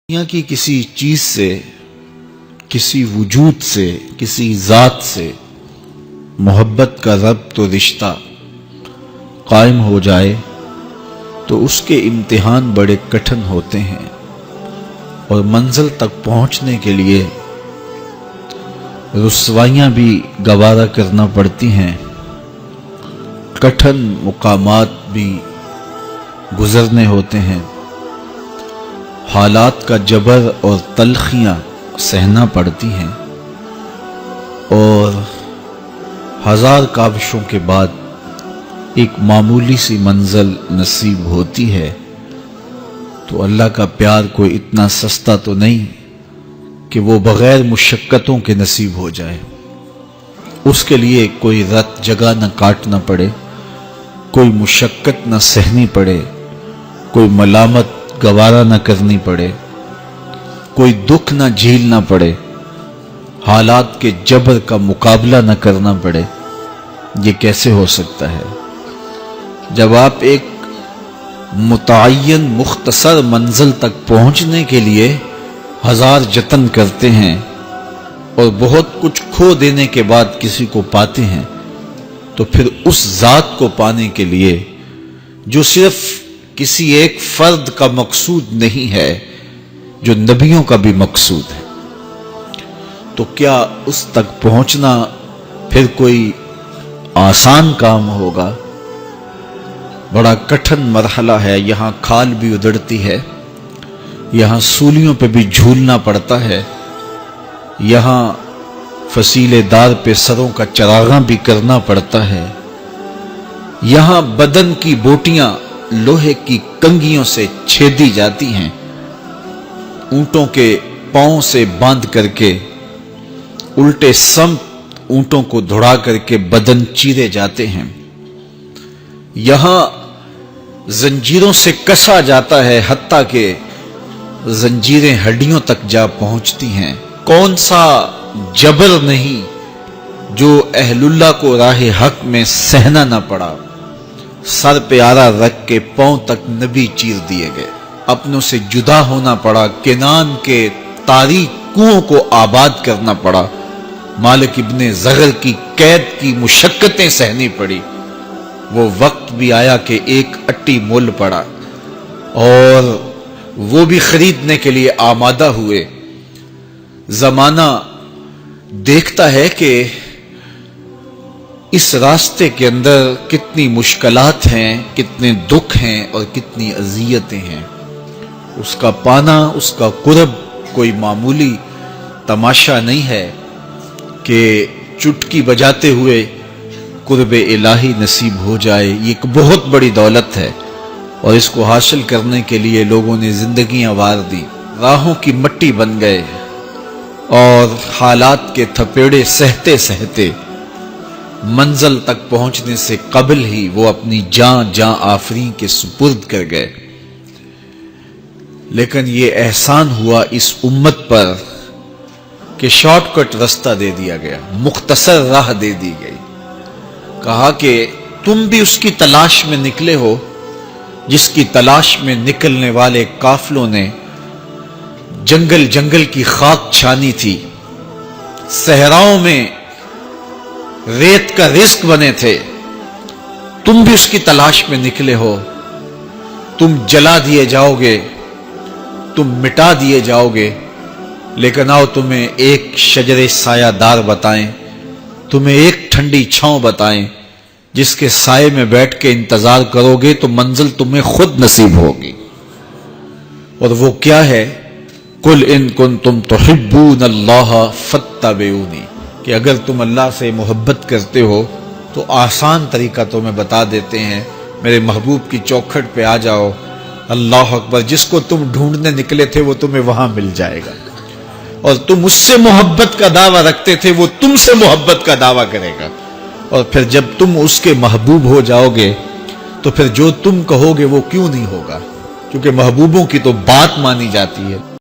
دنیا کی کسی چیز سے، کسی وجود سے، کسی ذات سے محبت کا ربط و رشتہ قائم ہو جائے تو اس کے امتحان بڑے کٹھن ہوتے ہیں اور منزل تک پہنچنے کے لیے رسوائیاں بھی گوارا کرنا پڑتی ہیں، کٹھن مقامات بھی گزرنے ہوتے ہیں، حالات کا جبر اور تلخیاں سہنا پڑتی ہیں، اور ہزار کاوشوں کے بعد ایک معمولی سی منزل نصیب ہوتی ہے۔ تو اللہ کا پیار کوئی اتنا سستا تو نہیں کہ وہ بغیر مشقتوں کے نصیب ہو جائے۔ اس کے لیے کوئی رت جگہ نہ کاٹنا پڑے، کوئی مشقت نہ سہنی پڑے، کوئی ملامت گوارا نہ کرنی پڑے، کوئی دکھ نہ جھیلنا پڑے، حالات کے جبر کا مقابلہ نہ کرنا پڑے۔ یہ کیسے ہو سکتا ہے؟ جب آپ ایک متعین مختصر منزل تک پہنچنے کے لیے ہزار جتن کرتے ہیں اور بہت کچھ کھو دینے کے بعد کسی کو پاتے ہیں، تو پھر اس ذات کو پانے کے لیے جو صرف کسی ایک فرد کا مقصود نہیں ہے، جو نبیوں کا بھی مقصود ہے، تو کیا اس تک پہنچنا پھر کوئی آسان کام ہوگا؟ بڑا کٹھن مرحلہ ہے۔ یہاں کھال بھی ادڑتی ہے، یہاں سولیوں پہ بھی جھولنا پڑتا ہے، یہاں فصیلے دار پہ سروں کا چراغاں بھی کرنا پڑتا ہے، یہاں بدن کی بوٹیاں لوہے کی کنگھیوں سے چھیدی جاتی ہیں، اونٹوں کے پاؤں سے باندھ کر کے الٹے سمت اونٹوں کو دھڑا کر کے بدن چیرے جاتے ہیں، یہاں زنجیروں سے کسا جاتا ہے حتیٰ کہ زنجیریں ہڈیوں تک جا پہنچتی ہیں۔ کون سا جبر نہیں جو اہل اللہ کو راہ حق میں سہنا نہ پڑا۔ سر پہ آرا رکھ کے پاؤں تک نبی چیر دیے گئے، اپنوں سے جدا ہونا پڑا، کنان کے تاریک کنووں کو آباد کرنا پڑا، مالک ابن زغر کی قید کی مشقتیں سہنی پڑی۔ وہ وقت بھی آیا کہ ایک اٹی مول پڑا اور وہ بھی خریدنے کے لیے آمادہ ہوئے۔ زمانہ دیکھتا ہے کہ اس راستے کے اندر کتنی مشکلات ہیں، کتنے دکھ ہیں اور کتنی اذیتیں ہیں۔ اس کا پانا، اس کا قرب کوئی معمولی تماشا نہیں ہے کہ چٹکی بجاتے ہوئے قرب الہی نصیب ہو جائے۔ یہ ایک بہت بڑی دولت ہے اور اس کو حاصل کرنے کے لیے لوگوں نے زندگیاں وار دی، راہوں کی مٹی بن گئے اور حالات کے تھپیڑے سہتے سہتے منزل تک پہنچنے سے قبل ہی وہ اپنی جاں آفرین کے سپرد کر گئے۔ لیکن یہ احسان ہوا اس امت پر کہ شارٹ کٹ رستہ دے دیا گیا، مختصر راہ دے دی گئی۔ کہا کہ تم بھی اس کی تلاش میں نکلے ہو جس کی تلاش میں نکلنے والے قافلوں نے جنگل کی خاک چھانی تھی، صحراؤں میں ریت کا رزق بنے تھے، تم بھی اس کی تلاش میں نکلے ہو۔ تم جلا دیے جاؤ گے، تم مٹا دیے جاؤ گے، لیکن آؤ تمہیں ایک شجر سایہ دار بتائیں، تمہیں ایک ٹھنڈی چھاؤں بتائیں جس کے سائے میں بیٹھ کے انتظار کرو گے تو منزل تمہیں خود نصیب ہوگی۔ اور وہ کیا ہے؟ قُلْ إِن كُنتُمْ تُحِبُّونَ اللَّهَ فَاتَّبِعُونِی، کہ اگر تم اللہ سے محبت کرتے ہو تو آسان طریقہ تمہیں بتا دیتے ہیں، میرے محبوب کی چوکھٹ پہ آ جاؤ۔ اللہ اکبر، جس کو تم ڈھونڈنے نکلے تھے وہ تمہیں وہاں مل جائے گا، اور تم اس سے محبت کا دعویٰ رکھتے تھے وہ تم سے محبت کا دعویٰ کرے گا، اور پھر جب تم اس کے محبوب ہو جاؤ گے تو پھر جو تم کہو گے وہ کیوں نہیں ہوگا، کیونکہ محبوبوں کی تو بات مانی جاتی ہے۔